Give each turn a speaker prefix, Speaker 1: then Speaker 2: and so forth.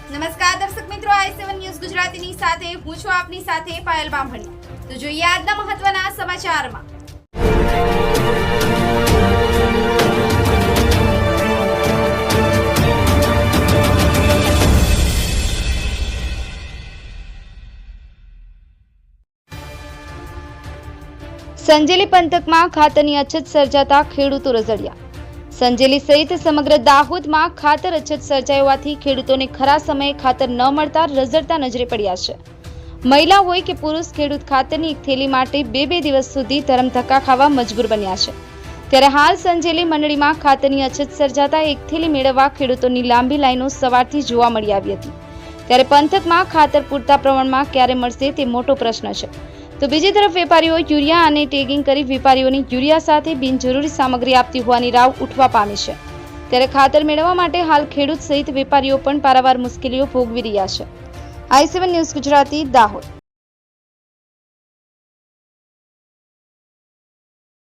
Speaker 1: નમસ્કાર દર્શક મિત્રો, i7 ન્યૂઝ ગુજરાતીની સાથે હું છું આપની સાથે પાયલ બામણી। તો જોઈએ આજના મહત્વના સમાચારમાં। સંજેલી પંથકમાં ખાતરની અછત સર્જાતા ખેડૂતો રઝળ્યા। સંજેલી સહિત સમગ્ર દાહોદમાં ખાતર અછત સર્જાઈ હોવાથી ખેડૂતોને ખરા સમયે ખાતર ન મળતા રઝળતા નજરે પડ્યા છે। મહિલા હોય કે પુરુષ, ખેડૂત ખાતરની એક થેલી માટે બે દિવસ સુધી ધરમધક્કા ખાવા મજબૂર બન્યા છે। ત્યારે હાલ સંજેલી મંડળીમાં ખાતરની અછત સર્જાતા એક થેલી મેળવવા ખેડૂતોની લાંબી લાઈનો સવારથી જોવા મળી આવી હતી। ત્યારે પંથકમાં ખાતર પૂરતા પ્રમાણમાં ક્યારે મળશે તે મોટો પ્રશ્ન છે। તો બીજી તરફ વેપારીઓ યુરિયા અને ટેગિંગ કરી વેપારીઓની યુરિયા સાથે બિનજરૂરી સામગ્રી આપતી હોવાની રાવ ઉઠવા પામી છે। ત્યારે ખાતર મેળવવા માટે હાલ ખેડૂત સહિત વેપારીઓ પણ પારાવાર મુશ્કેલીઓ ભોગવી રહ્યા છે। i7 news Gujarati, Dahod.